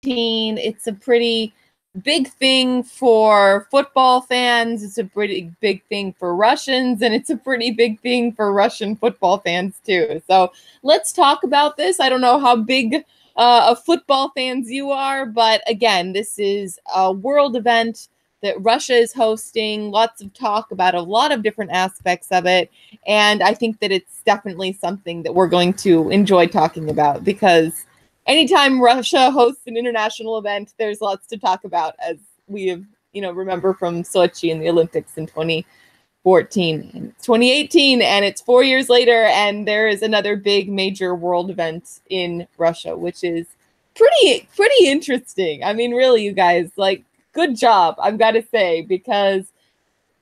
It's a pretty big thing for football fans. It's a pretty big thing for Russians, and it's a pretty big thing for Russian football fans too. So let's talk about this. I don't know how big of football fans you are, but again, this is a world event that Russia is hosting. Lots of talk about a lot of different aspects of it, and I think that it's definitely something that we're going to enjoy talking about, because anytime Russia hosts an international event, there's lots to talk about, as we have, remember from Sochi and the Olympics in 2014 and 2018, and it's 4 years later, and there is another big major world event in Russia, which is pretty interesting. I mean, really, you guys, like, good job, I've got to say, because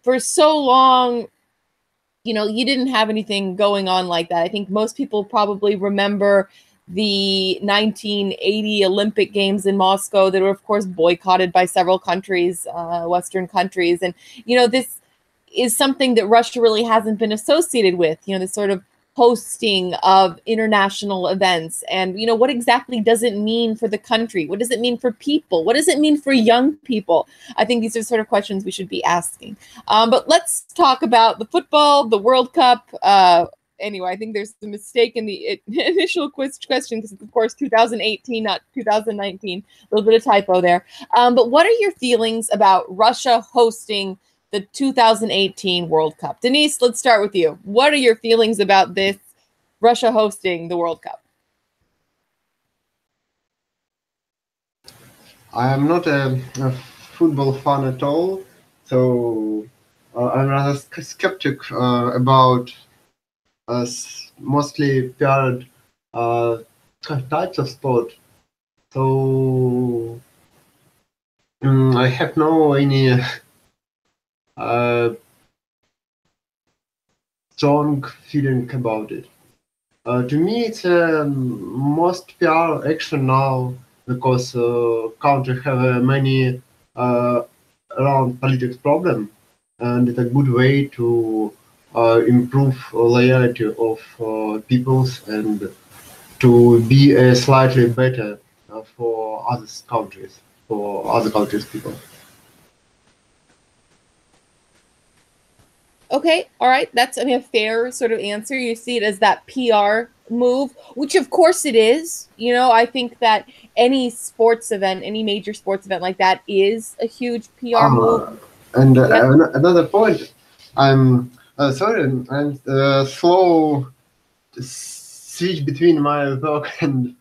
for so long, you didn't have anything going on like that. I think most people probably remember the 1980 Olympic Games in Moscow that were, of course, boycotted by several countries, Western countries. And, this is something that Russia really hasn't been associated with, this sort of hosting of international events. And, what exactly does it mean for the country? What does it mean for people? What does it mean for young people? I think these are sort of questions we should be asking. But let's talk about the football, the World Cup. Anyway, I think there's a mistake in the initial question, because it's, of course, 2018, not 2019. A little bit of typo there. But what are your feelings about Russia hosting the 2018 World Cup? Denise, let's start with you. What are your feelings about this, Russia hosting the World Cup? I am not a football fan at all, so I'm rather skeptic about mostly paired types of sport. So I have no any strong feeling about it. To me, it's most PR action now, because country have many around politics problem, and it's a good way to improve loyalty of peoples and to be slightly better for other countries people. Okay, all right. That's, a fair sort of answer. You see it as that PR move, which of course it is. I think that any sports event, any major sports event like that is a huge PR move. And another point, I'm sorry, I'm slow to switch between my work and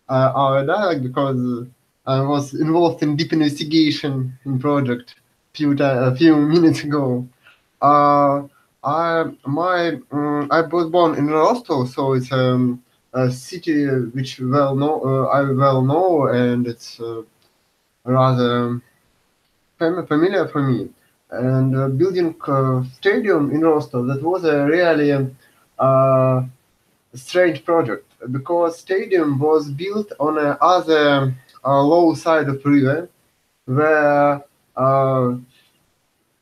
our dialogue, because I was involved in deep investigation in project a few minutes ago. I was born in Rostov, so it's a city which I well know, and it's rather familiar for me. And building stadium in Rostov, that was a really strange project, because stadium was built on a other low side of river, where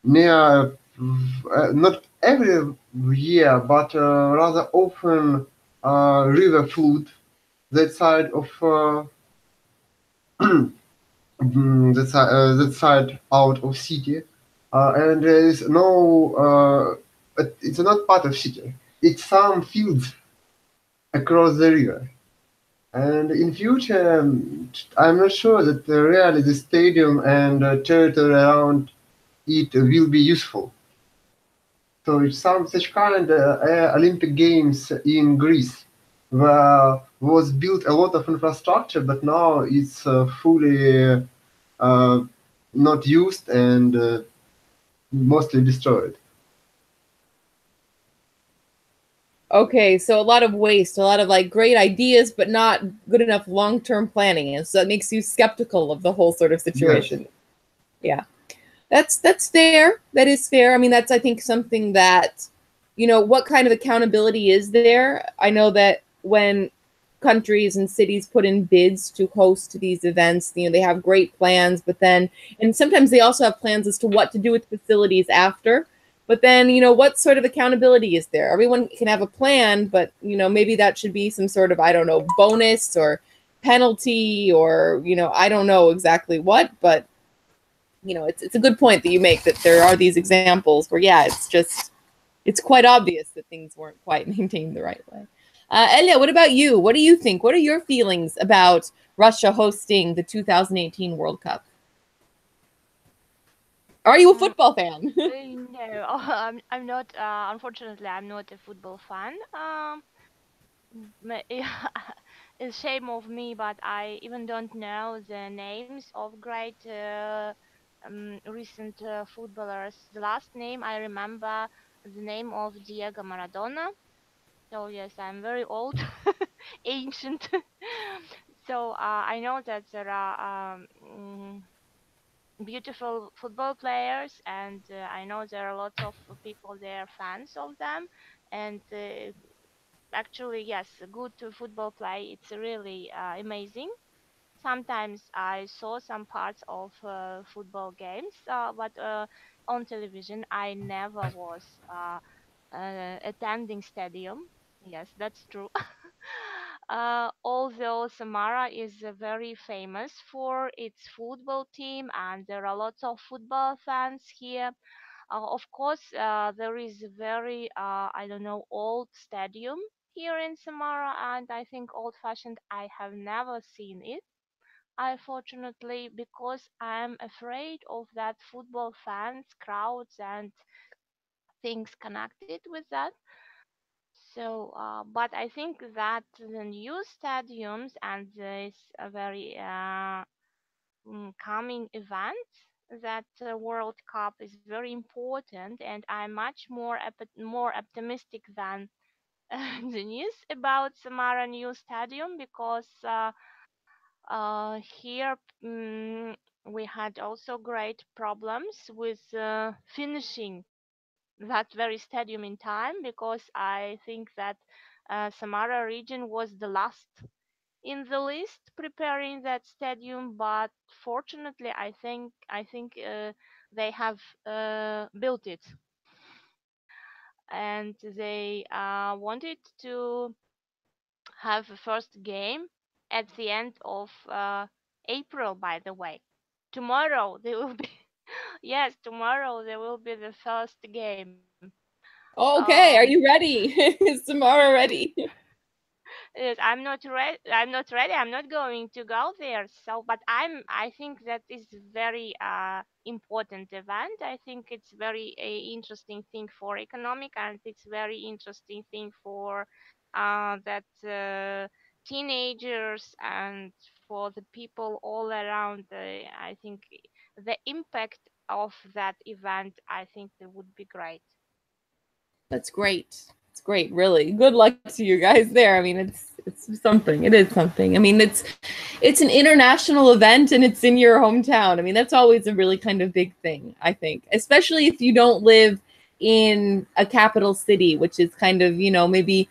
near not every year, but rather often river flood that side of that side out of city, and there is no it's not part of city, it's some fields across the river. And in future, I'm not sure that really the stadium and territory around it will be useful. So it's some such kind of Olympic Games in Greece, where was built a lot of infrastructure, but now it's fully not used and mostly destroyed. Okay, so a lot of waste, a lot of great ideas, but not good enough long-term planning, and so that makes you skeptical of the whole sort of situation. Yes. Yeah, that's fair. That is fair. I mean, that's, I think, something that, what kind of accountability is there? I know that when countries and cities put in bids to host these events, they have great plans, but then, and sometimes they also have plans as to what to do with facilities after. But then, what sort of accountability is there? Everyone can have a plan, but, maybe that should be some sort of, I don't know, bonus or, penalty or, I don't know exactly what, but, it's a good point that you make that there are these examples where, yeah, it's quite obvious that things weren't quite maintained the right way. Elia, what about you? What do you think? What are your feelings about Russia hosting the 2018 World Cup? Are you a football fan? No, I'm not. Unfortunately, I'm not a football fan. It's a shame of me, but I even don't know the names of great recent footballers. The last name I remember the name of Diego Maradona. So yes, I'm very old, ancient. So I know that there are beautiful football players, and I know there are lots of people there fans of them, and actually yes, good football play, it's really amazing. Sometimes I saw some parts of football games, but on television I never was attending stadium. Yes, that's true. Although Samara is very famous for its football team, and there are lots of football fans here. Of course, there is a very, I don't know, old stadium here in Samara, and I think old-fashioned. I have never seen it, unfortunately, because I'm afraid of that football fans, crowds, and things connected with that. So, but I think that the new stadiums and this very coming event, that World Cup is very important, and I'm much more optimistic than the news about Samara new stadium, because here we had also great problems with finishing that very stadium in time, because I think that Samara region was the last in the list preparing that stadium, but fortunately I think they have built it, and they wanted to have a first game at the end of April, by the way. Tomorrow there will be yes, tomorrow there will be the first game. Okay, are you ready? Is Samara ready? Yes, I'm not ready. I'm not ready. I'm not going to go there. So, but I think that is very important event. I think it's very interesting thing for economic, and it's very interesting thing for that teenagers and for the people all around. I think the impact of that event, I think that would be great. That's great. It's great, really. Good luck to you guys there. I mean, it's something. It is something. I mean, it's an international event and it's in your hometown. I mean, that's always a really kind of big thing, I think, especially if you don't live in a capital city, which is kind of, maybe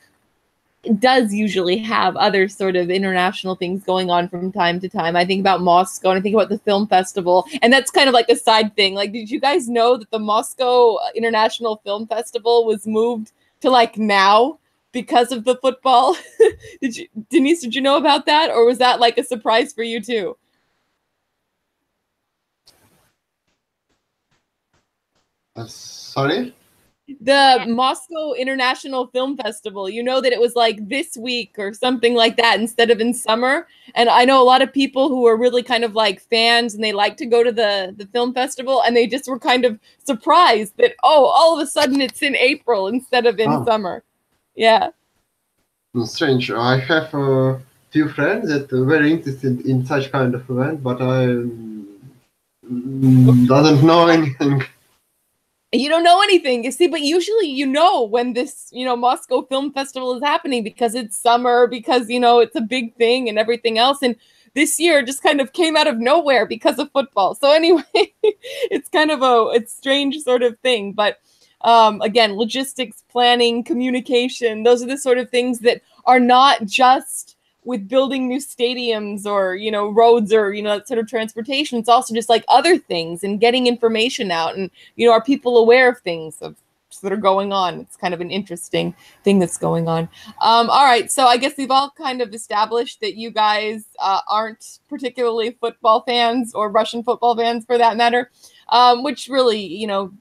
does usually have other sort of international things going on from time to time. I think about Moscow and I think about the film festival, and that's kind of like a side thing. Like, did you guys know that the Moscow International Film Festival was moved to like now because of the football? Denise, did you know about that, or was that like a surprise for you too? Sorry? The Moscow International Film Festival, you know that it was like this week or something like that instead of in summer. And I know a lot of people who are really kind of like fans and they like to go to the film festival, and they just were kind of surprised that, oh, all of a sudden it's in April instead of in summer. Yeah. Strange. I have a few friends that are very interested in such kind of event, but I doesn't know anything. You don't know anything, you see, but usually when this, Moscow Film Festival is happening, because it's summer, because, it's a big thing and everything else. And this year just kind of came out of nowhere because of football. So anyway, it's kind of it's strange sort of thing. But again, logistics, planning, communication, those are the sort of things that are not just with building new stadiums or, roads or, that sort of transportation. It's also just like other things and getting information out. And, are people aware of things, of that are going on. It's kind of an interesting thing that's going on. All right, so I guess we've all kind of established that you guys aren't particularly football fans, or Russian football fans for that matter, which really, you know,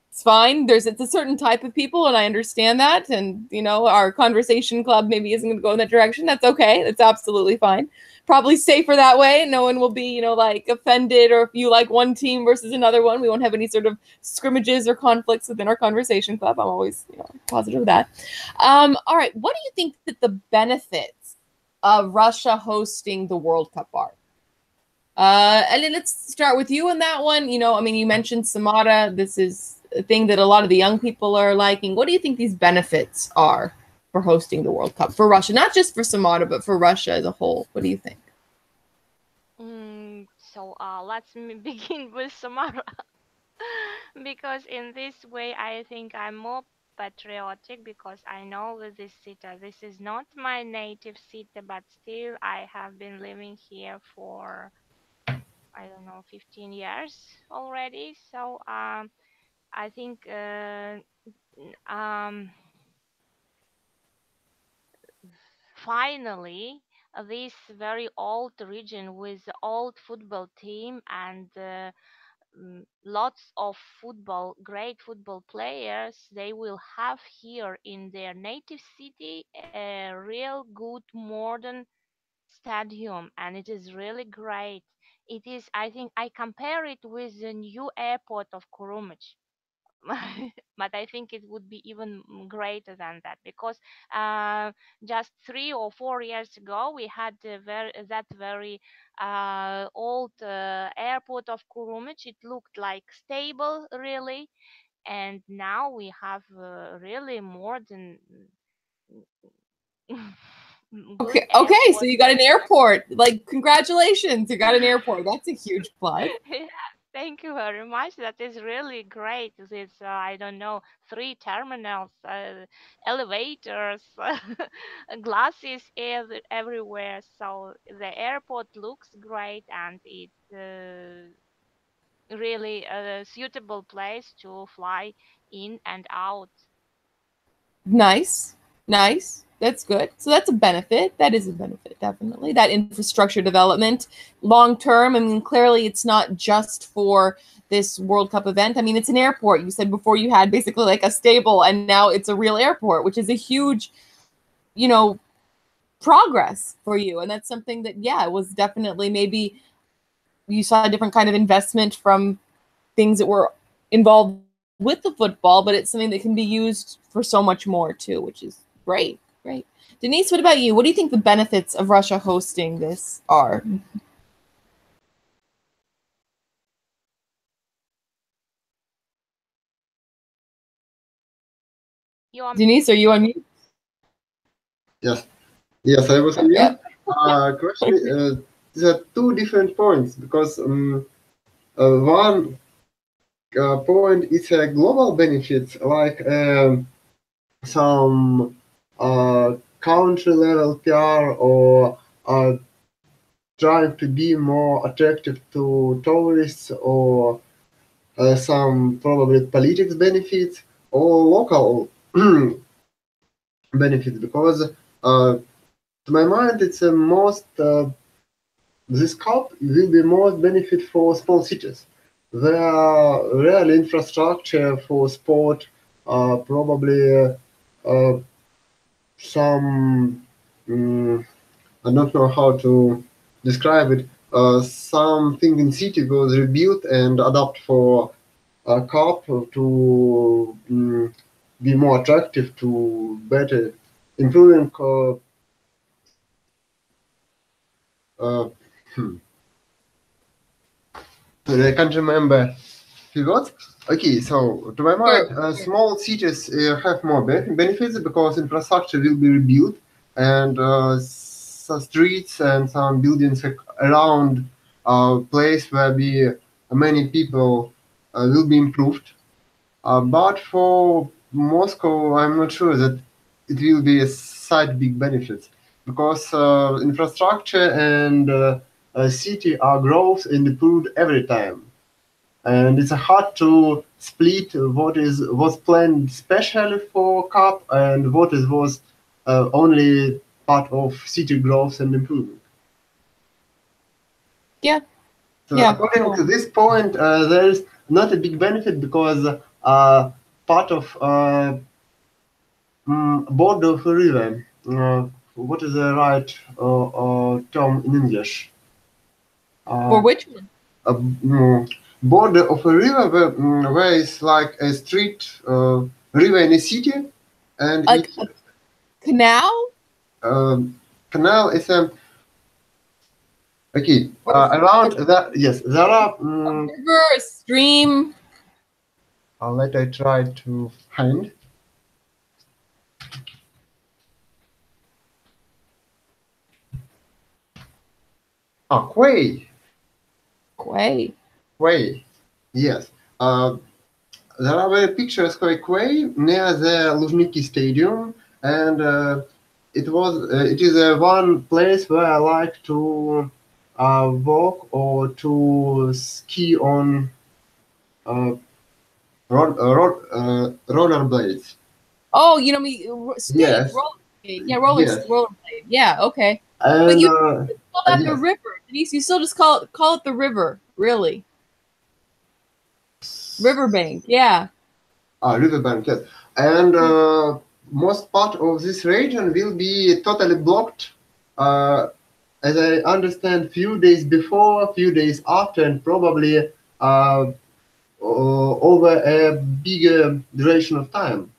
it's fine. It's a certain type of people, and I understand that. And, you know, our conversation club maybe isn't going to go in that direction. That's okay. That's absolutely fine. Probably safer that way. No one will be, you know, like offended, or if you like one team versus another one, we won't have any sort of scrimmages or conflicts within our conversation club. I'm always, you know, positive of that. All right. What do you think that the benefits of Russia hosting the World Cup are? And then let's start with you on that one. You know, I mean, you mentioned Samara. This is a thing that a lot of the young people are liking. What do you think these benefits are for hosting the World Cup for Russia? Not just for Samara, but for Russia as a whole. What do you think? So let's begin with Samara. Because in this way, I think I'm more patriotic, because I know that this is not my native city, but still I have been living here for, I don't know, 15 years already. So I think finally this very old region with old football team and lots of great football players, they will have here in their native city a real good modern stadium, and it is really great. It is, I think, I compare it with the new airport of Kurumich. But I think it would be even greater than that, because just 3 or 4 years ago we had that very old airport of Kurumich. It looked like stable, really, and now we have really modern good Okay, so airport. you got an airport. Like, congratulations, you got an airport. That's a huge plus. Yeah, thank you very much. That is really great. It's I don't know, 3 terminals, elevators, glasses everywhere. So the airport looks great, and it's really a suitable place to fly in and out. Nice. Nice. That's good. So that's a benefit. That is a benefit, definitely. That infrastructure development long term. I mean, clearly it's not just for this World Cup event. I mean, it's an airport. You said before you had basically like a stable, and now it's a real airport, which is a huge, you know, progress for you. And that's something that, yeah, it was definitely, maybe you saw a different kind of investment from things that were involved with the football, but it's something that can be used for so much more too, which is great. Great. Denise, what about you? What do you think the benefits of Russia hosting this are? Denise, are you on mute? Yes. Yes, I was on Yeah. mute. Question, there are two different points, because one point is a global benefit, like some country level PR, or trying to be more attractive to tourists, or some probably politics benefits, or local benefits, because to my mind it's a most this cup will be most benefit for small cities. There are real infrastructure for sport, probably some I don't know how to describe it. Something in city was rebuilt and adapt for a cup to be more attractive, to better improving. I can't remember few words. Okay, so to my mind, small cities have more benefits, because infrastructure will be rebuilt, and some streets and some buildings around place where be many people will be improved. But for Moscow, I'm not sure that it will be such big benefits, because infrastructure and city are growth and improved every time. and it's hard to split was planned specially for Cup and was only part of city growth and improvement. Yeah. So Yeah, according cool. to this point, there is not a big benefit because part of border of a river. What is the right term in English? For which one? Border of a river where it's like a street river in a city, and Like it's a canal? canal is a okay Or around that. Yes, there are. a river, a stream? Let I try to find. Quay. Quay. Quay. Yes. There are very picturesque quay near the Luzhniki Stadium, and it is one place where I like to walk or to ski on rollerblades. Oh, you know me, skate, Yes, rollerblade. Yeah, rollerblade. Yeah, okay. But and you just call that the yes, river. Denise, you still just call it the river, really. Riverbank, yeah. riverbank. Yes, and most part of this region will be totally blocked. As I understand, few days before, few days after, and probably over a bigger duration of time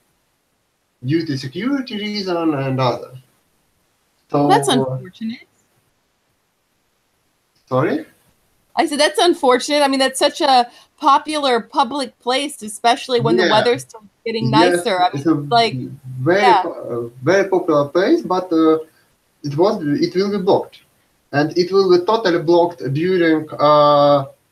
due to security reason and others. So, Well, that's unfortunate. sorry? I said that's unfortunate. I mean, that's such a popular public place, especially when the Yeah, weather's still getting yes, nicer. I it's mean, a like, very yeah. very popular place, but it will be blocked, and it will be totally blocked during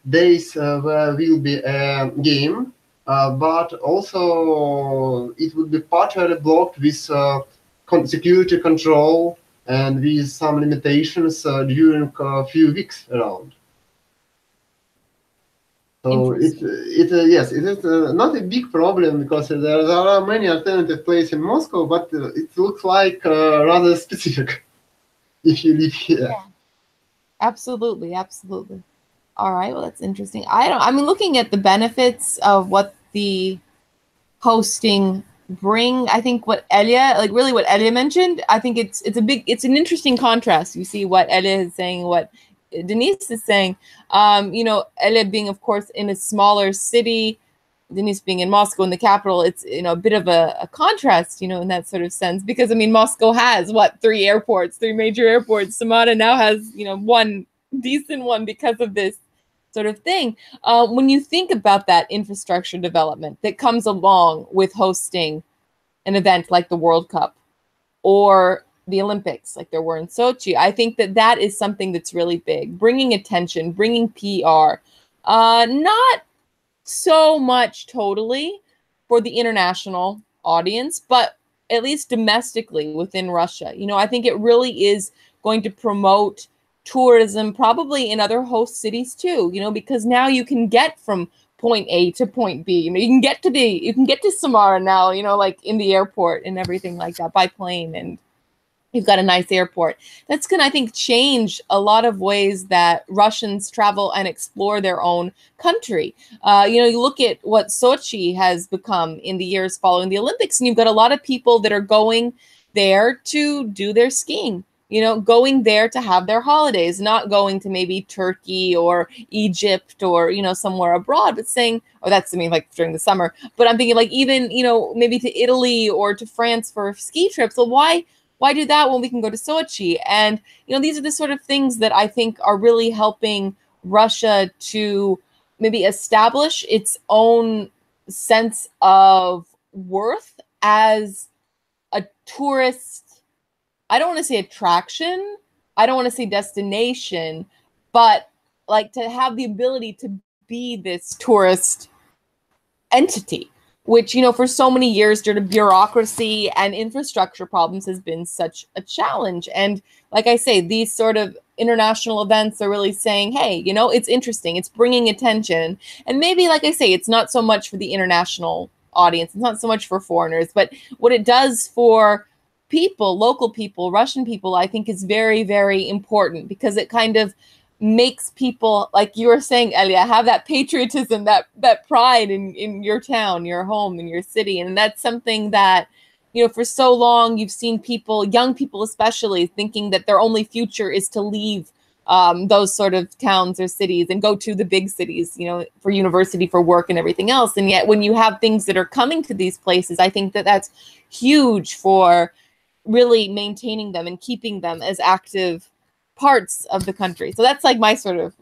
days where will be a game, but also it will be partially blocked with security control and with some limitations during a few weeks around. So yes, it is not a big problem because there are many alternative places in Moscow, but it looks like rather specific if you live here. Yeah, absolutely, absolutely. All right, well, that's interesting. I mean, looking at the benefits of what the hosting bring, I think what Elia, like really what Elia mentioned, I think it's an interesting contrast. You see what Elia is saying, what Denise is saying. You know, Elia being, of course, in a smaller city, Denise being in Moscow, in the capital, it's, you know, a bit of a contrast, you know, in that sort of sense. Because I mean, Moscow has what, three major airports. Samara now has, you know, one decent one because of this sort of thing. When you think about that infrastructure development that comes along with hosting an event like the World Cup or the Olympics, like there were in Sochi, I think that that is something that's really big. Bringing attention, bringing PR, not so much totally for the international audience, but at least domestically within Russia. You know, I think it really is going to promote tourism probably in other host cities too, you know, because now you can get from point A to point B. You know, you can get to Samara now, you know, like in the airport and everything like that by plane, and you've got a nice airport. That's going to, I think, change a lot of ways that Russians travel and explore their own country. You know, you look at what Sochi has become in the years following the Olympics, and you've got a lot of people that are going there to do their skiing. You know, going there to have their holidays, not going to maybe Turkey or Egypt or, you know, somewhere abroad, but saying, oh, that's, I mean, like during the summer. But I'm thinking like even, you know, maybe to Italy or to France for ski trips. So why do that when we can go to Sochi? And, you know, these are the sort of things that I think are really helping Russia to maybe establish its own sense of worth as a tourist. I don't want to say attraction, I don't want to say destination, but like to have the ability to be this tourist entity, which, you know, for so many years due to bureaucracy and infrastructure problems has been such a challenge. And like I say, these sort of international events are really saying, hey, you know, it's interesting, it's bringing attention. And maybe, like I say, it's not so much for the international audience, it's not so much for foreigners, but what it does for people, local people, Russian people, I think is very, very important, because it kind of makes people, like you were saying, Elia, have that patriotism, that pride in your town, your home, in your city. And that's something that, you know, for so long you've seen people, young people especially, thinking that their only future is to leave those sort of towns or cities and go to the big cities, you know, for university, for work and everything else. And yet when you have things that are coming to these places, I think that that's huge for really maintaining them and keeping them as active parts of the country. So that's like my sort of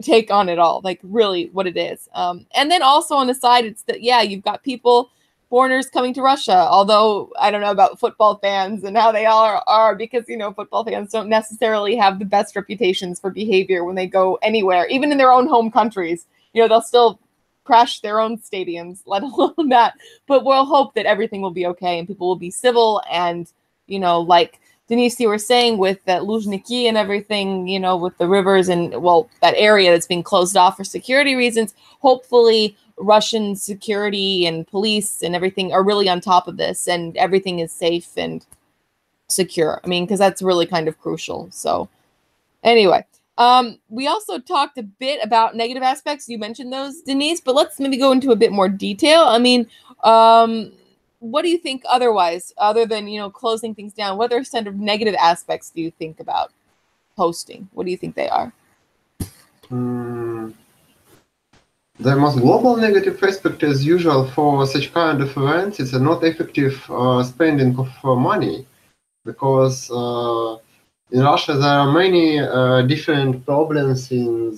take on it all, like really what it is. And then also on the side, it's that, yeah, you've got people, foreigners coming to Russia, although I don't know about football fans and how they all are, because, you know, football fans don't necessarily have the best reputations for behavior when they go anywhere, even in their own home countries. You know, they'll still crash their own stadiums, let alone that. But we'll hope that everything will be okay and people will be civil. And, you know, like Denise, you were saying with that Luzhniki and everything, you know, with the rivers and, well, that area that's being closed off for security reasons, hopefully Russian security and police and everything are really on top of this and everything is safe and secure. I mean, because that's really kind of crucial. So anyway, we also talked a bit about negative aspects. You mentioned those, Denise, but let's maybe go into a bit more detail. I mean, what do you think otherwise, other than, you know, closing things down? What other sort of negative aspects do you think about hosting? What do you think they are? The most global negative aspect, as usual, for such kind of events, is a not effective spending of money, because in Russia there are many different problems in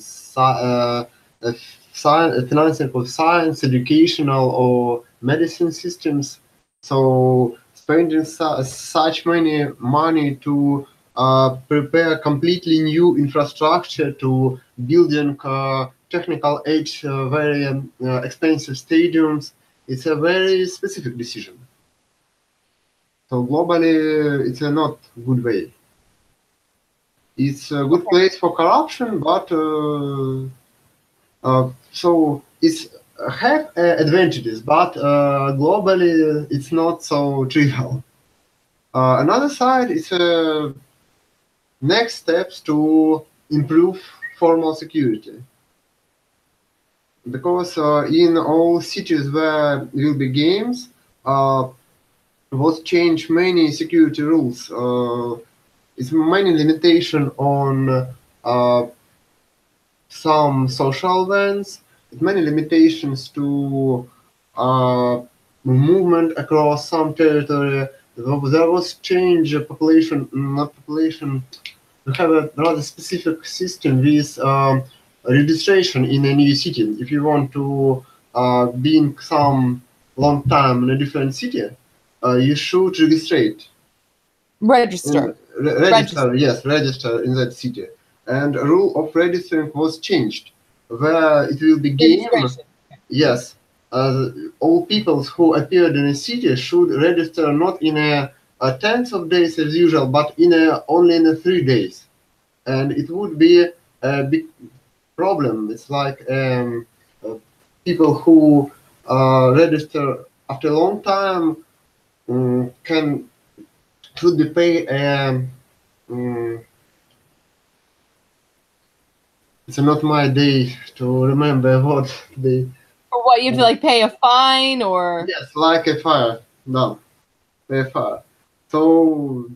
financing of science, educational or medicine systems. So spending such many money to prepare completely new infrastructure, to building technical age very expensive stadiums, it's a very specific decision. So globally, it's a not good way. It's a good place for corruption, but so it's have advantages, but globally it's not so trivial. Another side is next steps to improve formal security, because in all cities where will be games, was change many security rules. It's many limitation on some social events. It's many limitations to movement across some territory. There was change population, not population. We have a rather specific system with registration in a new city. If you want to be in some long time in a different city, you should register. Register, yes, register in that city. And rule of registering was changed, where it will be game. Yes, all people who appeared in a city should register not in a tens of days as usual, but in only in 3 days. And it would be a big problem. It's like people who register after a long time should be paid. It's not my day to remember what they. Or what, you have to like pay a fine or? Yes, like a fire. No, pay a fire. So.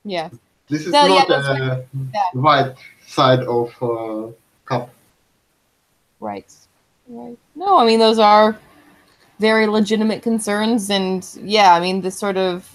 Yeah. This is not a right side of cup. Right. Right. No, I mean, those are very legitimate concerns. And yeah, I mean, the sort of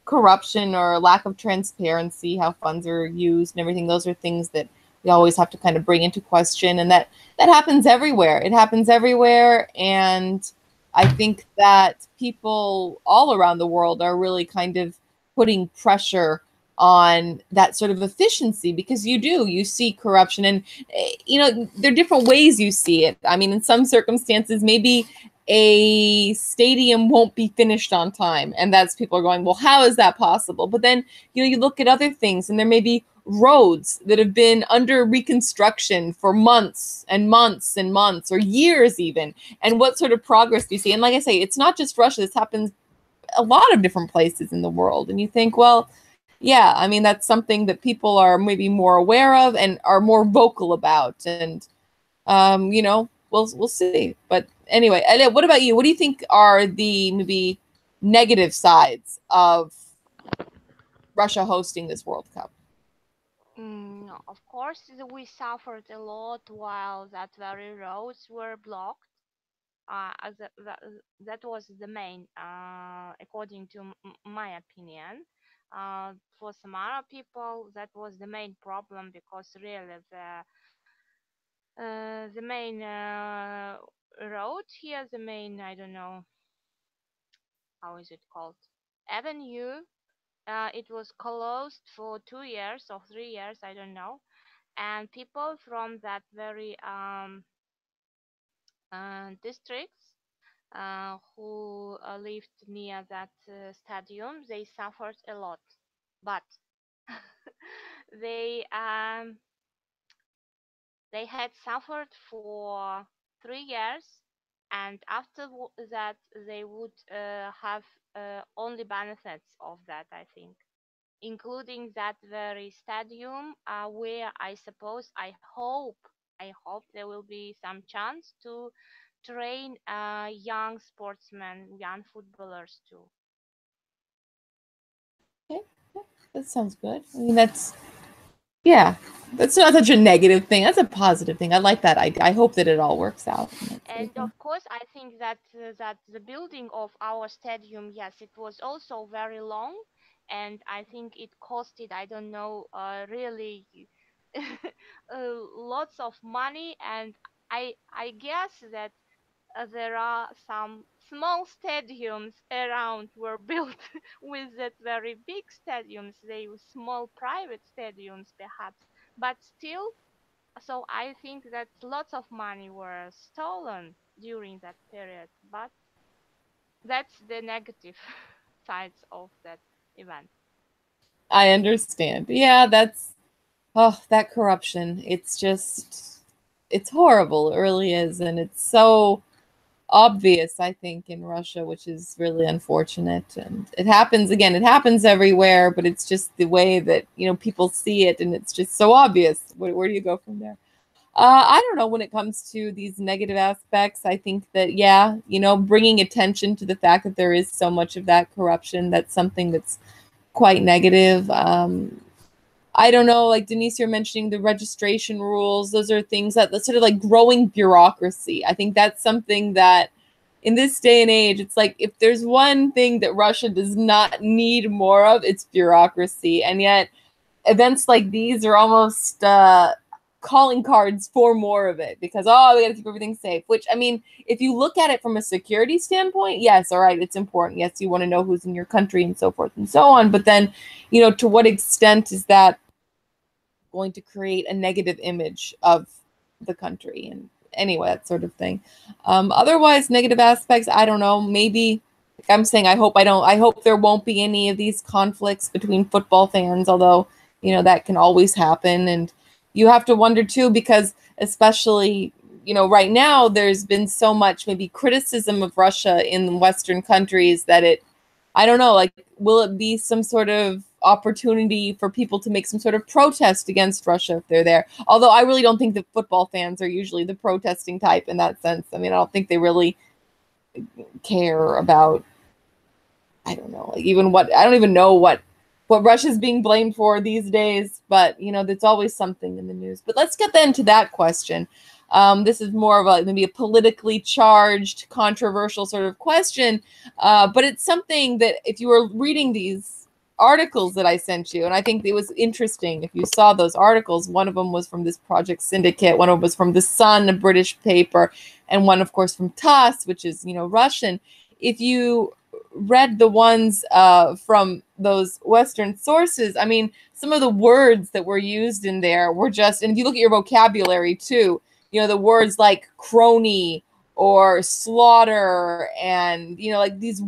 corruption or lack of transparency, how funds are used and everything, those are things that we always have to kind of bring into question. And that happens everywhere. It happens everywhere. And I think that people all around the world are really kind of putting pressure on that sort of efficiency, because you see corruption, and you know, there are different ways you see it. I mean, in some circumstances, maybe a stadium won't be finished on time, and that's people are going, well, how is that possible? But then, you know, you look at other things, and there may be roads that have been under reconstruction for months and months and months, or years even, and what sort of progress do you see? And like I say, it's not just Russia. This happens a lot of different places in the world. And you think, well, yeah, I mean, that's something that people are maybe more aware of and are more vocal about. And, you know, we'll see. But anyway, Elia, what about you? What do you think are the maybe negative sides of Russia hosting this World Cup? Of course, we suffered a lot while that very roads were blocked. That was the main, according to my opinion. For some other people, that was the main problem, because really the main road here, the main, I don't know how is it called, avenue, it was closed for 2 years or 3 years, I don't know, and people from that very districts who lived near that stadium, they suffered a lot, but they they had suffered for 3 years, and after that they would have only benefits of that, I think, including that very stadium where I hope there will be some chance to train young sportsmen, young footballers too. Okay, yeah, that sounds good. I mean, yeah, that's not such a negative thing. That's a positive thing. I like that. I hope that it all works out. And of course, I think that that the building of our stadium, yes, it was also very long, and I think it costed, I don't know, really lots of money. And I guess that there are some small stadiums around were built with that very big stadiums. They were small private stadiums, perhaps, but still. So I think that lots of money were stolen during that period, but that's the negative sides of that event. I understand. Yeah, that corruption. It's horrible. It really is. And it's so obvious, I think, in Russia, which is really unfortunate. And it happens everywhere, but it's just the way that, people see it, and it's just so obvious. Where do you go from there? I don't know, when it comes to these negative aspects. I think that, yeah, bringing attention to the fact that there is so much of that corruption, that's something that's quite negative. I don't know, like Denise, you're mentioning the registration rules. Those are things that's sort of like growing bureaucracy. I think that's something that in this day and age, it's like, if there's one thing that Russia does not need more of, it's bureaucracy. And yet events like these are almost calling cards for more of it, because, we got to keep everything safe. Which, I mean, if you look at it from a security standpoint, yes, all right, it's important. Yes, you want to know who's in your country and so forth and so on. But then, to what extent is that going to create a negative image of the country? And anyway, that sort of thing. Otherwise, negative aspects, I don't know. Maybe, like I'm saying, I hope there won't be any of these conflicts between football fans, although, that can always happen. And you have to wonder too, because especially, right now, there's been so much maybe criticism of Russia in Western countries that I don't know, like, will it be some sort of opportunity for people to make some sort of protest against Russia if they're there? Although I really don't think that football fans are usually the protesting type in that sense. I mean, I don't think they really care about, I don't know, like I don't even know what Russia's being blamed for these days, but there's always something in the news. But let's get then to that question. This is more of maybe a politically charged, controversial sort of question, but it's something that if you were reading these articles that I sent you, and I think it was interesting if you saw those articles. One of them was from this Project Syndicate, one of them was from The Sun, a British paper, and one, of course, from TASS, which is Russian. If you read the ones from those Western sources, I mean, some of the words that were used in there were just, and if you look at your vocabulary too, the words like crony or slaughter, and like these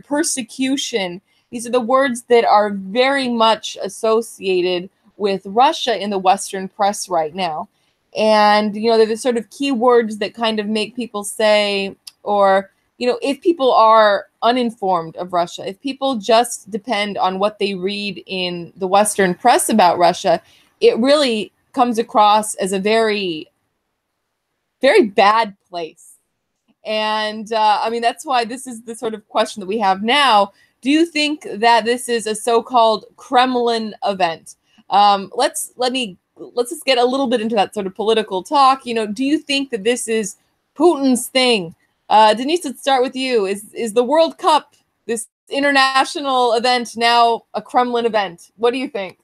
persecution, these are the words that are very much associated with Russia in the Western press right now. And, they're the sort of keywords that kind of make people say, or, if people are uninformed of Russia, if people just depend on what they read in the Western press about Russia, it really comes across as a very, very bad place. And that's why this is the sort of question that we have now. Do you think that this is a so-called Kremlin event? Let's just get a little bit into that sort of political talk. Do you think that this is Putin's thing? Denise, let's start with you. Is the World Cup, this international event, now a Kremlin event? What do you think?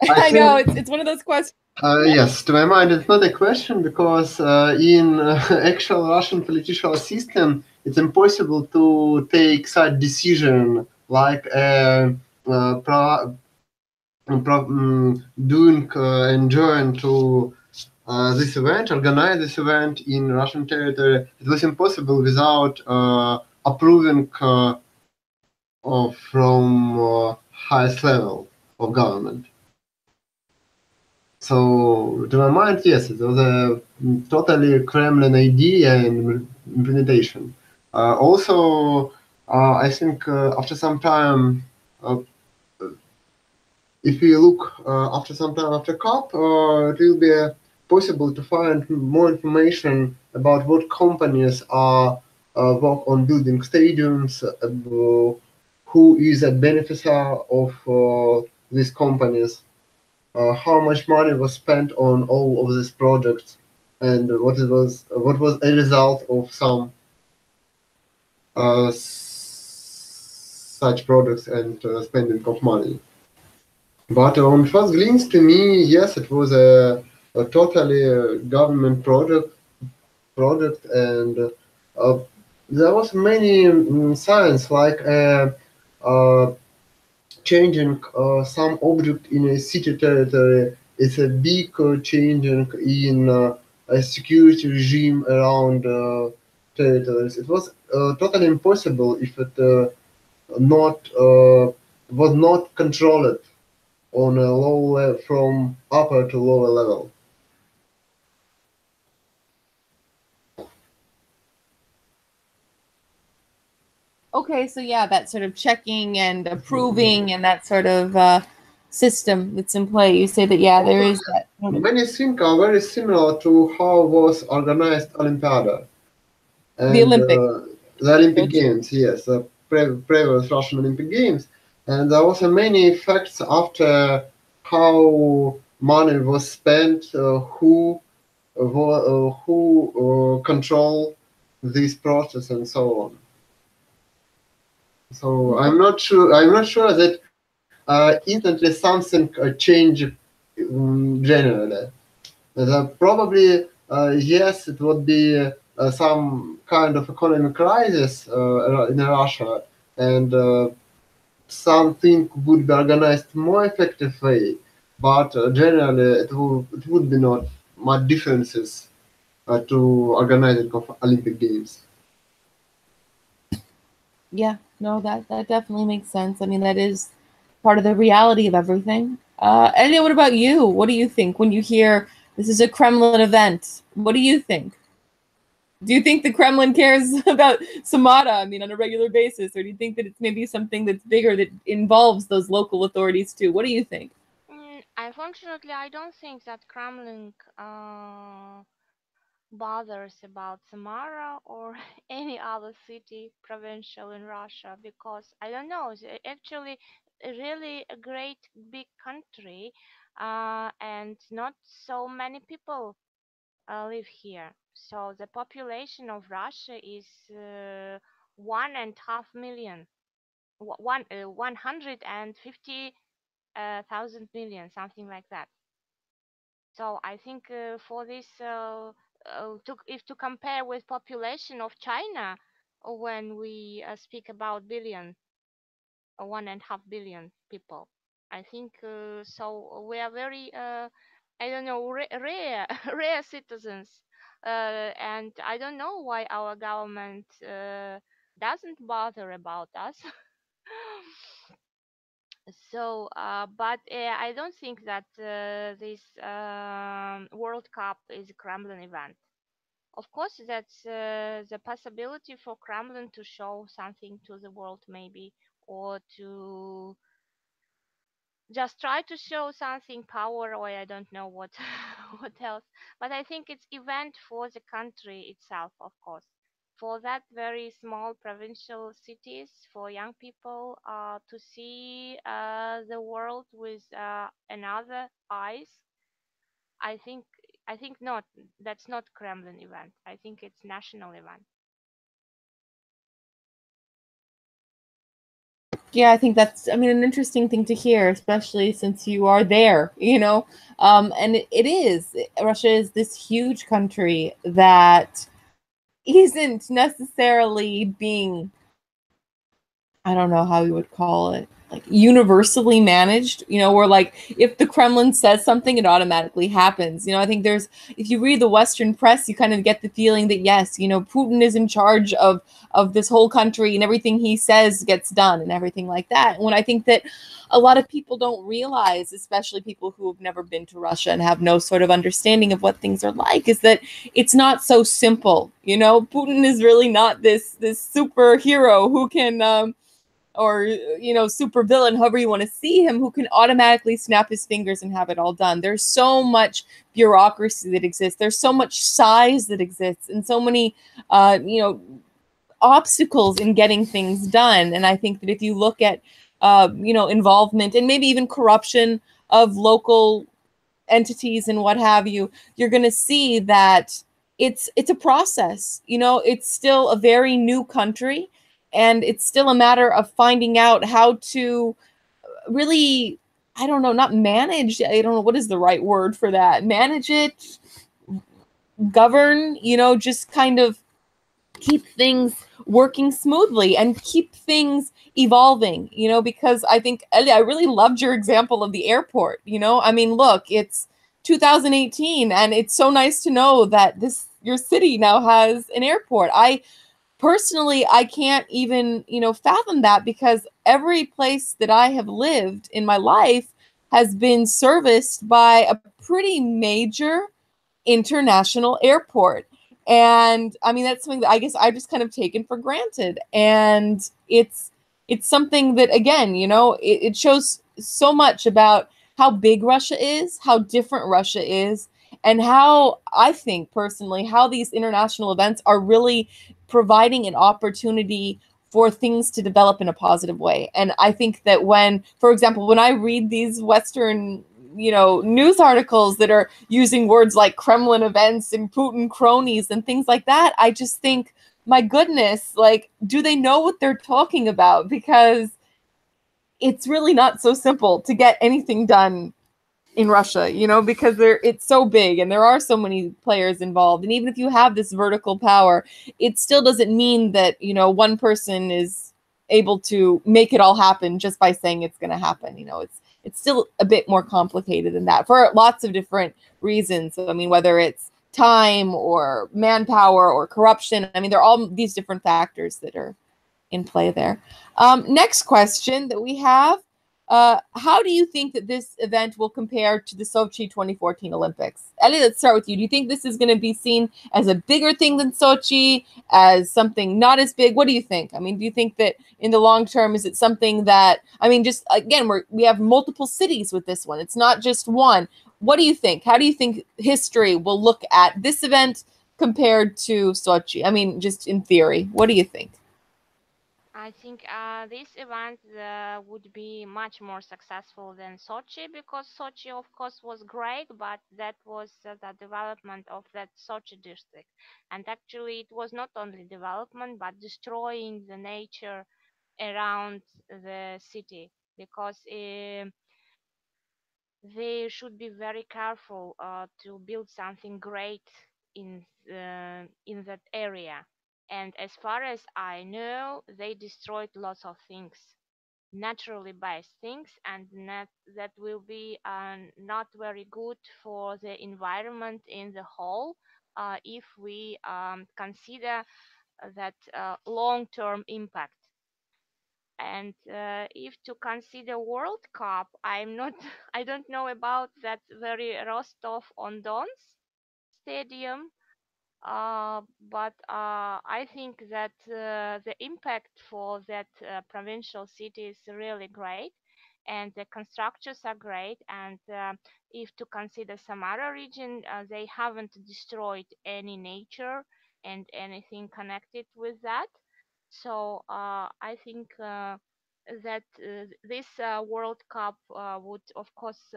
I know it's one of those questions. Yes, to my mind, it's not a question because in actual Russian political system, it's impossible to take such decision like doing and join to this event, organize this event in Russian territory. It was impossible without approving from highest level of government. So, to my mind, yes, it was a totally Kremlin idea and implementation. Also, I think after some time, if we look after some time after COP, it will be possible to find more information about what companies are work on building stadiums, who is a beneficiary of these companies. How much money was spent on all of these projects, and what was a result of some such projects and spending of money. But on first glance, to me, yes, it was a totally government project, and there was many signs like changing some object in a city territory. It's a big changing in a security regime around territories. It was totally impossible if it not was not controlled on a low level, from upper to lower level. Okay, so yeah, that sort of checking and approving and that sort of system that's in play. You say that, yeah, there is that. Many things are very similar to how was organized Olympiada. And, the Olympics. The Olympic Games, yes, the previous Russian Olympic Games. And there was many facts after how money was spent, who control this process, and so on. So I'm not sure that instantly something changed generally. Probably yes, it would be some kind of economic crisis in Russia, and something would be organized more effective way. But generally, it would be not much differences to organizing of Olympic Games. Yeah, no, that definitely makes sense. I mean, that is part of the reality of everything. Elia, what about you? What do you think when you hear this is a Kremlin event? What do you think? Do you think the Kremlin cares about Samara, I mean, on a regular basis? Or do you think that it's maybe something that's bigger that involves those local authorities too? What do you think? Unfortunately, I don't think that Kremlin bothers about Samara or any other city provincial in Russia, because I don't know, it's actually really a great big country, and not so many people live here. So the population of Russia is 1.5 million, 150,000 million, something like that. So I think for this, if to compare with population of China, when we speak about billion, 1.5 billion people, I think so we are very, I don't know, rare, rare citizens, and I don't know why our government doesn't bother about us. So, but I don't think that this World Cup is a Kremlin event. Of course, that's the possibility for Kremlin to show something to the world, maybe, or to just try to show something, power, or I don't know what, what else. But I think it's event for the country itself, of course. For that very small provincial cities, for young people to see the world with another eyes. I think I think not. That's not Kremlin event. I think it's national event. Yeah, I think that's, I mean, an interesting thing to hear, especially since you are there, you know. And it is, Russia is this huge country that isn't necessarily being, I don't know how you would call it, like universally managed, you know, where like if the Kremlin says something, it automatically happens. You know, I think there's, if you read the Western press, you kind of get the feeling that yes, you know, Putin is in charge of this whole country and everything he says gets done and everything like that. When I think that a lot of people don't realize, especially people who have never been to Russia and have no sort of understanding of what things are like, is that it's not so simple. You know, Putin is really not this superhero who can or you know, super villain, however you want to see him, who can automatically snap his fingers and have it all done. There's so much bureaucracy that exists, there's so much size that exists, and so many you know, obstacles in getting things done. And I think that if you look at you know, involvement and maybe even corruption of local entities and what have you, you're going to see that it's a process. You know, it's still a very new country, and it's still a matter of finding out how to really, I don't know, not manage, I don't know what is the right word for that, manage it, govern, you know, just kind of keep things working smoothly and keep things evolving, you know, because I think, Elia, I really loved your example of the airport. You know, I mean, look, it's 2018 and it's so nice to know that this, your city now has an airport. I personally, I can't even, you know, fathom that, because every place that I have lived in my life has been serviced by a pretty major international airport. And I mean, that's something that I guess I've just kind of taken for granted. And it's something that, again, you know, it shows so much about how big Russia is, how different Russia is, and how I think personally how these international events are really providing an opportunity for things to develop in a positive way. And I think that when, for example, when I read these Western, you know, news articles that are using words like Kremlin events and Putin cronies and things like that, I just think, my goodness, like, do they know what they're talking about? Because it's really not so simple to get anything done in Russia, you know, because it's so big and there are so many players involved. And even if you have this vertical power, it still doesn't mean that, you know, one person is able to make it all happen just by saying it's going to happen. You know, it's still a bit more complicated than that for lots of different reasons. So, I mean, whether it's time or manpower or corruption, I mean, there are all these different factors that are in play there. Next question that we have. How do you think that this event will compare to the Sochi 2014 Olympics? Ellie, let's start with you. Do you think this is going to be seen as a bigger thing than Sochi, as something not as big? What do you think? I mean, do you think that in the long term, is it something that, I mean, just again, we have multiple cities with this one. It's not just one. What do you think? How do you think history will look at this event compared to Sochi? I mean, just in theory, what do you think? I think this event would be much more successful than Sochi, because Sochi, of course, was great, but that was the development of that Sochi district. And actually, it was not only development, but destroying the nature around the city, because they should be very careful to build something great in that area. And as far as I know, they destroyed lots of things, naturally based things, and that will be not very good for the environment in the whole, if we consider that long-term impact. And if to consider World Cup, I'm not, I don't know about that very Rostov-on-Don stadium, but I think that the impact for that provincial city is really great, and the constructions are great. And if to consider some other region, they haven't destroyed any nature and anything connected with that. So I think that this World Cup would, of course,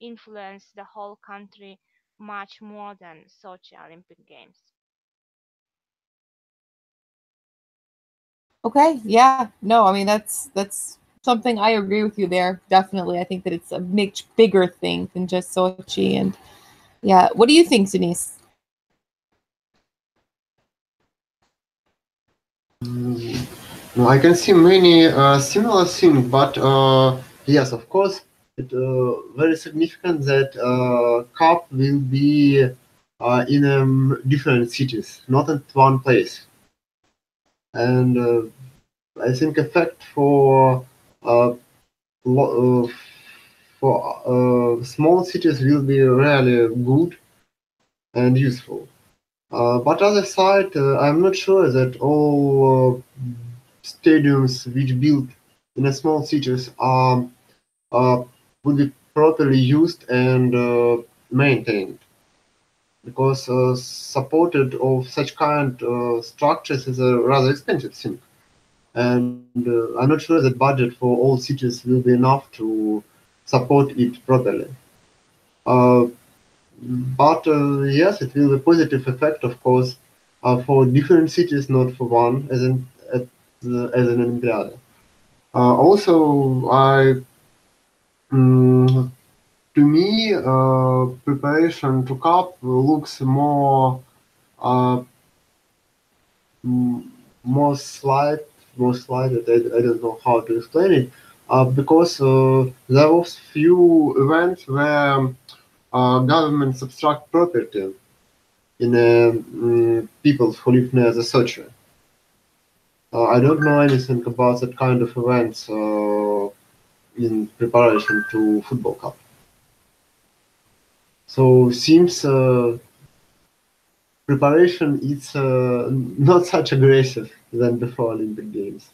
influence the whole country much more than Sochi Olympic Games. Okay, yeah, no, I mean that's something I agree with you there. Definitely, I think that it's a much bigger thing than just Sochi. And yeah, what do you think, Denise? No, I can see many similar things, but yes, of course, it's very significant that cup will be in different cities, not at one place. And I think effect uh, lo- for small cities will be really good and useful. But other side, I'm not sure that all stadiums which built in a small cities are would be properly used and maintained, because supported of such kind structures is a rather expensive thing, and I'm not sure that budget for all cities will be enough to support it properly. Uh, but yes, it will be a positive effect, of course, for different cities, not for one, as an Olympiad. Also, mm, to me, preparation to cup looks uh, mm, more slight, more slight. I don't know how to explain it, because there was few events where government subtract property in people who live near the Sochi. I don't know anything about that kind of events in preparation to football cup. So seems preparation is not such aggressive than before Olympic Games.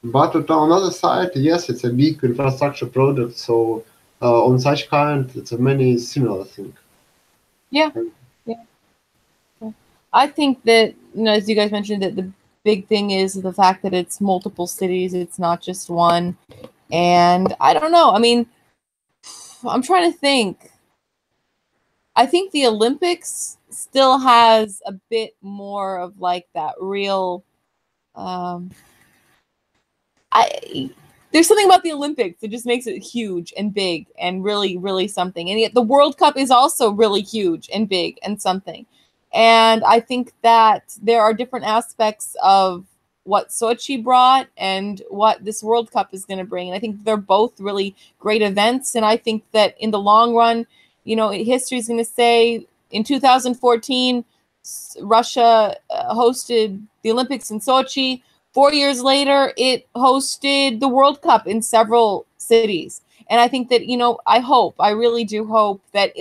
But on the other side, yes, it's a big infrastructure project. So on such kind, it's a many similar things. Yeah, yeah. I think that, as you guys mentioned, that the big thing is the fact that it's multiple cities, it's not just one. And I don't know. I mean, I'm trying to think. I think the Olympics still has a bit more of like that real um I there's something about the Olympics that just makes it huge and big and really, really something. And yet the World Cup is also really huge and big and something. And I think that there are different aspects of what Sochi brought and what this World Cup is going to bring. And I think they're both really great events. And I think that in the long run, history is going to say in 2014, Russia hosted the Olympics in Sochi. 4 years later, it hosted the World Cup in several cities. And I think that, I really do hope that,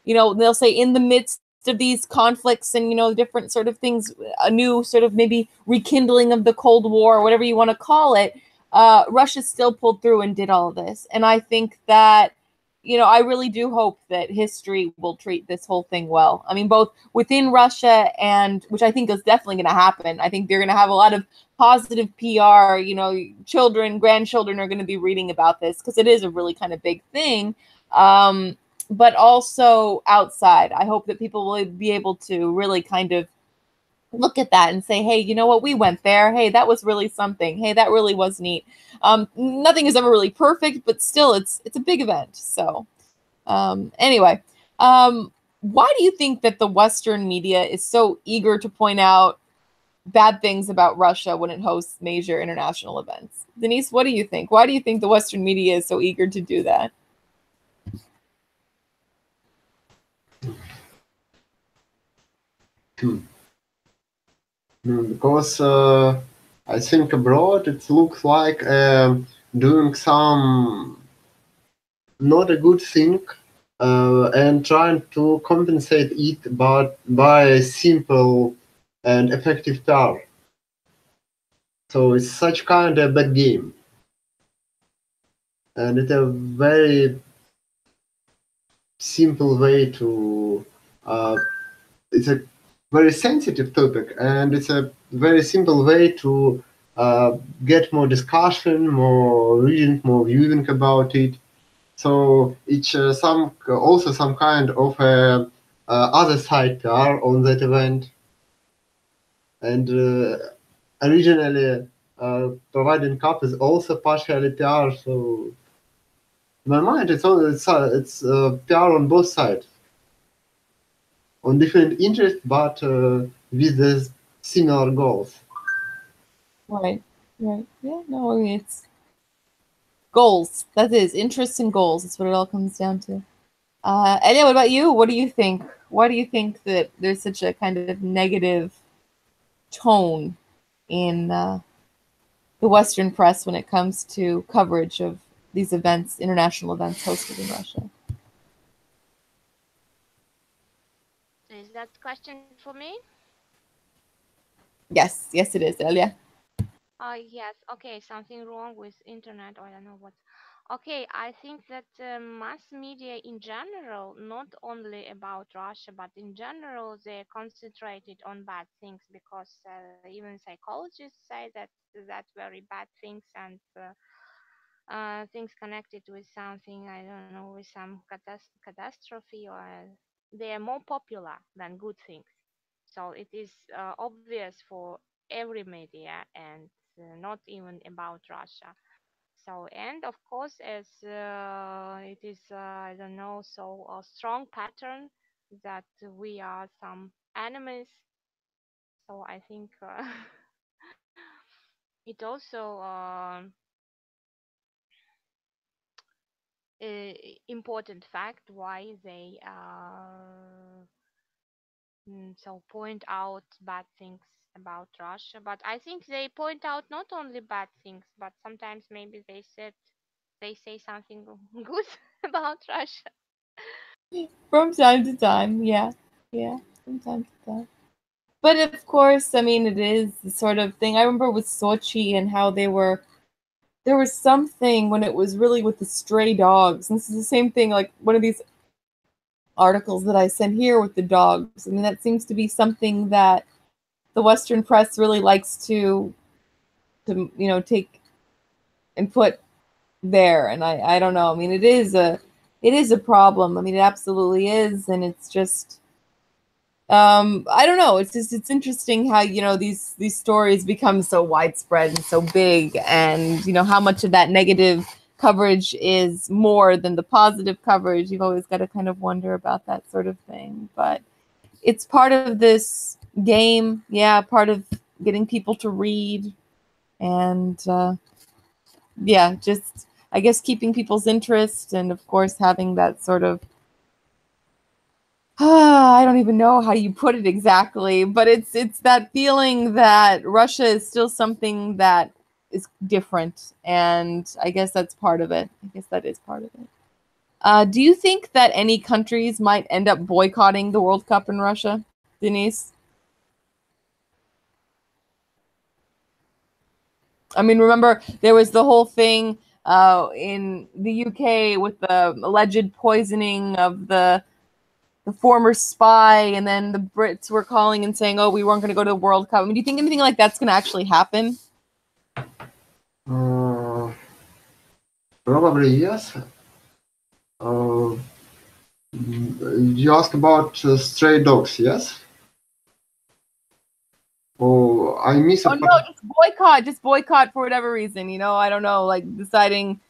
they'll say in the midst of these conflicts and, different sort of things, a new sort of maybe rekindling of the Cold War, or whatever you want to call it, Russia still pulled through and did all of this. And I think that, I really do hope that history will treat this whole thing well. I mean, both within Russia and, which I think is definitely going to happen. I think they're going to have a lot of positive PR, children, grandchildren are going to be reading about this because it is a really kind of big thing. But also outside, I hope that people will be able to really kind of look at that and say, hey, you know what, we went there. Hey, that was really something. Hey, that really was neat. Nothing is ever really perfect, but still it's a big event. So anyway, why do you think that the Western media is so eager to point out bad things about Russia when it hosts major international events? Denise, what do you think? Why do you think the Western media is so eager to do that? Because I think abroad it looks like doing some not a good thing and trying to compensate it by a simple and effective PR. So it's such kind of bad game. And it's a very simple way to it's a very sensitive topic, and it's a very simple way to get more discussion, more reading, more viewing about it. So it's also some kind of other side PR on that event, and originally providing cup is also partially PR. So in my mind, it's PR on both sides, on different interests, but with the similar goals. Right. Right. Yeah. No, I mean it's goals. That is interests and goals. That's what it all comes down to. Elia, what about you? What do you think? Why do you think that there's such a kind of negative tone in the Western press when it comes to coverage of these events, international events hosted in Russia? Is that question for me? Yes, yes, it is, Elia. Yes. Okay, something wrong with internet, or I don't know what. Okay, I think that mass media in general, not only about Russia, but in general, they're concentrated on bad things because even psychologists say that that's very bad things and things connected with something, I don't know, with some catastrophe, or they are more popular than good things. So it is obvious for every media and not even about Russia. So, and of course, as it is, I don't know, so a strong pattern that we are some enemies. So I think it also important fact why they so point out bad things about Russia. But I think they point out not only bad things, but sometimes maybe they say something good about Russia. From time to time, yeah. Yeah, from time to time. But of course, I mean, it is the sort of thing. I remember with Sochi and how there was something when it was really with the stray dogs. And this is the same thing, like one of these articles that I sent here with the dogs. I mean, that seems to be something that the Western press really likes to take and put there. And I don't know. I mean, it is a problem. I mean, it absolutely is, and it's just I don't know. It's interesting how these stories become so widespread and so big, and how much of that negative coverage is more than the positive coverage. You've always got to kind of wonder about that sort of thing, but it's part of this game. Yeah, part of getting people to read, and yeah, just I guess keeping people's interest, and of course having that sort of I don't even know how you put it exactly, but it's that feeling that Russia is still something that is different, and I guess that's part of it. I guess that is part of it. Do you think that any countries might end up boycotting the World Cup in Russia, Denise? I mean, remember there was the whole thing in the UK with the alleged poisoning of the former spy, and then the Brits were calling and saying, "Oh, we weren't going to go to the World Cup." I mean, do you think anything like that's going to actually happen? Probably yes. Uh, you ask about stray dogs, yes? Oh, I miss Oh no, just boycott for whatever reason. I don't know, like deciding.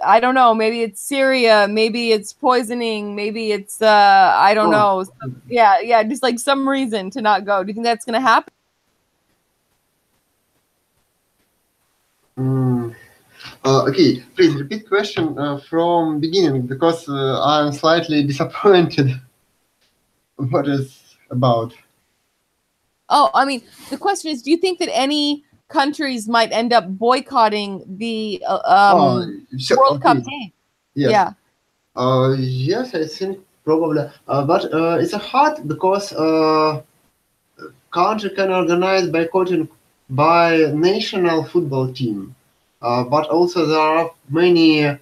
I don't know. Maybe it's Syria. Maybe it's poisoning. Maybe it's I don't know. Yeah, just like some reason to not go. Do you think that's going to happen? Okay, please repeat question from beginning because I'm slightly disappointed what is about. Oh, I mean, the question is, do you think that any countries might end up boycotting the Sure, World Cup okay. game? Yes. Yeah. Yes, I think probably. But it's hard because country can organize boycotting by national football team. But also there are many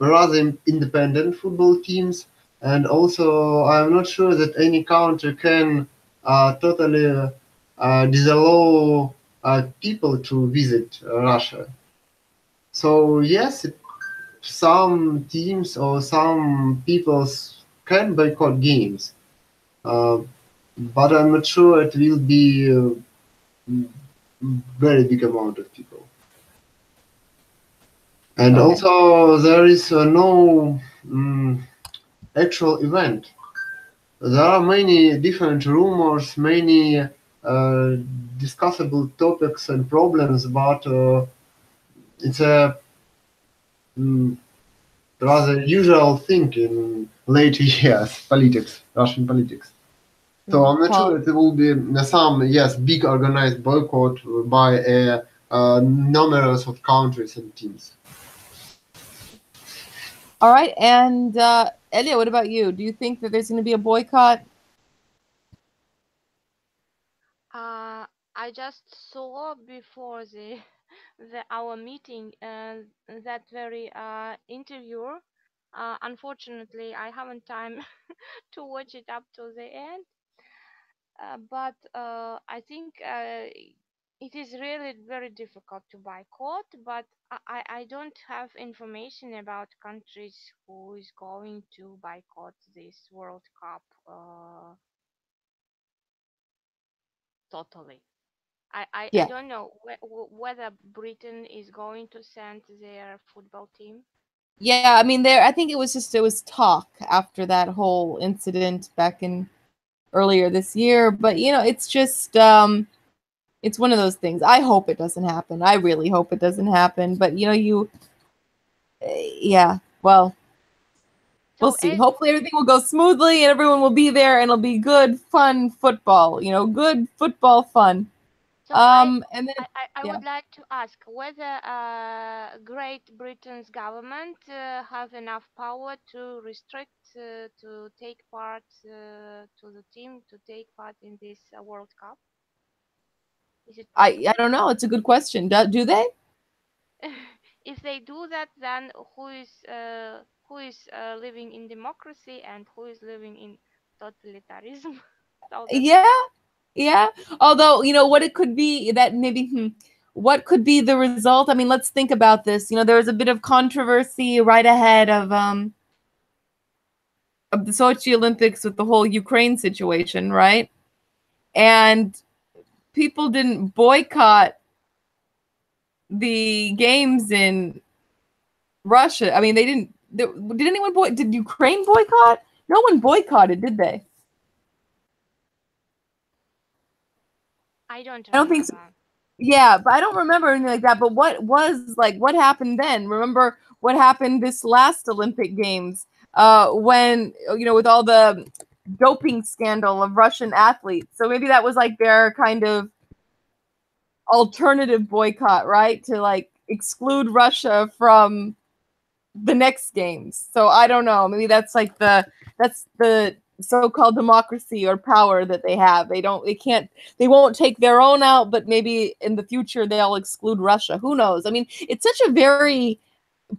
rather independent football teams, and also I'm not sure that any country can totally disallow people to visit Russia. So yes, some teams or some peoples can boycott games, uh, but I'm not sure it will be very big amount of people. And Okay. also there is no actual event. There are many different rumors, many discussable topics and problems, but it's a mm, rather usual thing in late years, politics, Russian politics. So I'm not sure it will be some, yes, big organized boycott by numerous of countries and teams. All right. And Elia, what about you? Do you think that there's going to be a boycott? I just saw before our meeting that very interview. Unfortunately, I haven't time to watch it up to the end. But I think it is really very difficult to boycott. But I don't have information about countries who is going to boycott this World Cup totally. I Yeah. don't know whether Britain is going to send their football team. Yeah. I mean, I think it was talk after that whole incident back in earlier this year. But, it's just, it's one of those things. I hope it doesn't happen. I really hope it doesn't happen. But, yeah, well, we'll So see. Hopefully everything will go smoothly and everyone will be there and it'll be good, fun football, good football fun. so I And then, I yeah. would like to ask whether Great Britain's government have enough power to restrict to take part to the team to take part in this World Cup. Is it I possible? don't know. It's a good question. Do they? If they do that, then who is living in democracy and who is living in totalitarianism? So that's Yeah. Yeah. Although, what it could be that maybe, what could be the result? I mean, let's think about this. There was a bit of controversy right ahead of the Sochi Olympics with the whole Ukraine situation, right? And people didn't boycott the games in Russia. I mean, they didn't. Did anyone Did Ukraine boycott? No one boycotted, did they? I don't I don't think so. remember. Yeah, but I don't remember anything like that. But what happened then? Remember what happened this last Olympic Games when with all the doping scandal of Russian athletes. So maybe that was like their kind of alternative boycott, right? To like exclude Russia from the next games. So I don't know. Maybe that's like that's the so-called democracy or power that they have. They won't take their own out, but maybe in the future they'll exclude Russia. Who knows? I mean, it's such a very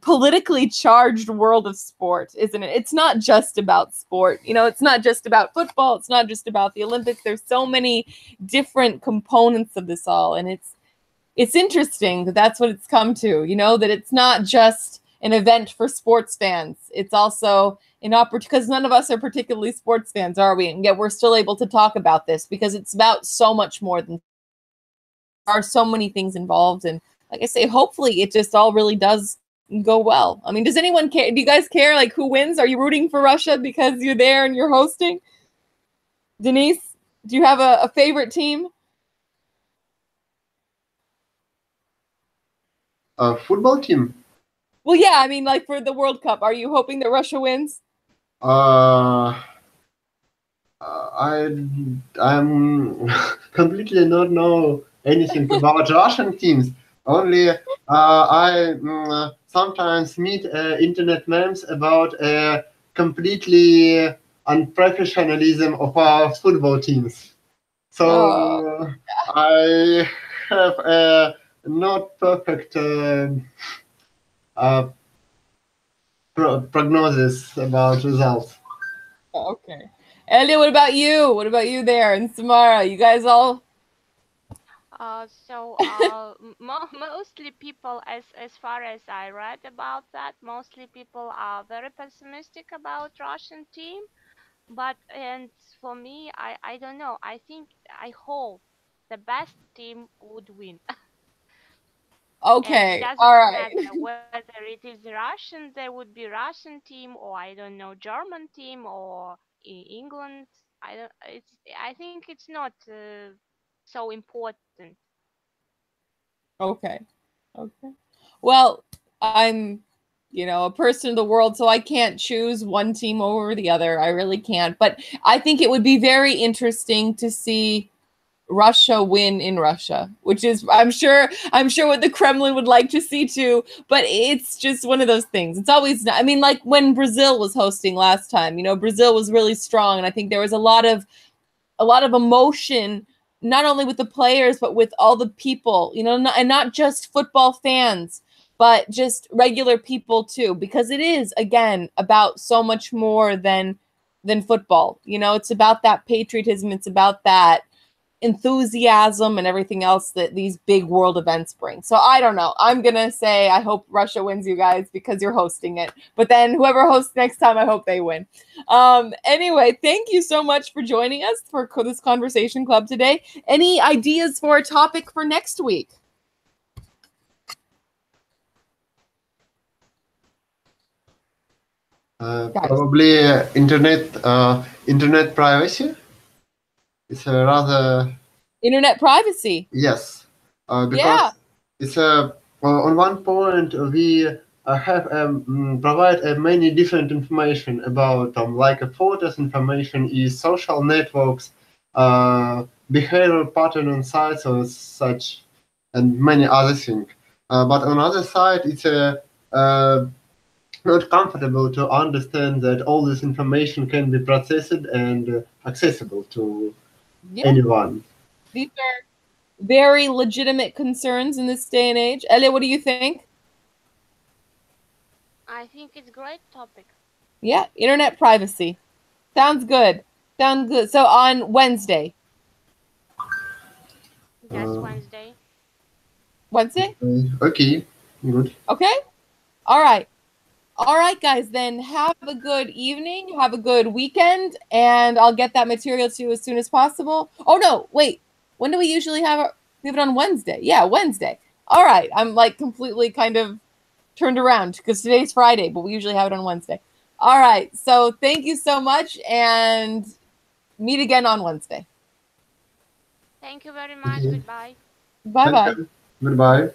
politically charged world of sport, isn't it? It's not just about sport. It's not just about football. It's not just about the Olympics. There's so many different components of this all, and it's interesting that that's what it's come to, that it's not just an event for sports fans. It's also an opportunity, because none of us are particularly sports fans, are we? And yet we're still able to talk about this because it's about so much more than there are so many things involved. And like I say, hopefully it just all really does go well. I mean, does anyone care? Do you guys care like who wins? Are you rooting for Russia because you're there and you're hosting? Denise, do you have a favorite team? Football team. Well, yeah, I mean, like for the World Cup, are you hoping that Russia wins? Uh, I'm completely not know anything about Russian teams. Only I sometimes meet internet memes about completely unprofessionalism of our football teams. So I have a not perfect uh, prognosis about results. Okay. Elia, what about you? What about you there and Samara? You guys all? Mostly people, as far as I read about that, mostly people are very pessimistic about Russian team. But and for me, I don't know. I hope the best team would win. And it Okay. All doesn't right. matter whether it is Russian, there would be Russian team, or I don't know, German team, or England. I don't. I think it's not so important. Okay. Okay. Well, I'm, a person of the world, so I can't choose one team over the other. I really can't. But I think it would be very interesting to see Russia win in Russia, which is I'm sure what the Kremlin would like to see too, but it's just one of those things. It's always, I mean, like when Brazil was hosting last time, Brazil was really strong, and I think there was a lot of emotion, not only with the players but with all the people, and not just football fans, but just regular people too, because it is again about so much more than football. It's about that patriotism, it's about that enthusiasm and everything else that these big world events bring. So I don't know. I'm going to say I hope Russia wins, you guys, because you're hosting it. But then whoever hosts next time, I hope they win. Anyway, thank you so much for joining us for this conversation club today. Any ideas for a topic for next week? Probably internet privacy. It's a rather internet privacy. Yes, because it's on one point we have provide many different information about like photos information is social networks, behavioral pattern on sites or such, and many other things. But on the other side, it's not comfortable to understand that all this information can be processed and accessible to anyone. These are very legitimate concerns in this day and age. Elia, what do you think? I think it's a great topic. Yeah, internet privacy. Sounds good. Sounds good. So on Wednesday. Yes, Wednesday. Wednesday? Okay, good. Okay. All right. All right, guys, then have a good evening. Have a good weekend. And I'll get that material to you as soon as possible. Oh, no, wait. When do we usually have it on Wednesday? Yeah, Wednesday. All right. I'm like completely kind of turned around because today's Friday, but we usually have it on Wednesday. All right. So thank you so much and meet again on Wednesday. Thank you very much. Goodbye. Bye-bye. Goodbye.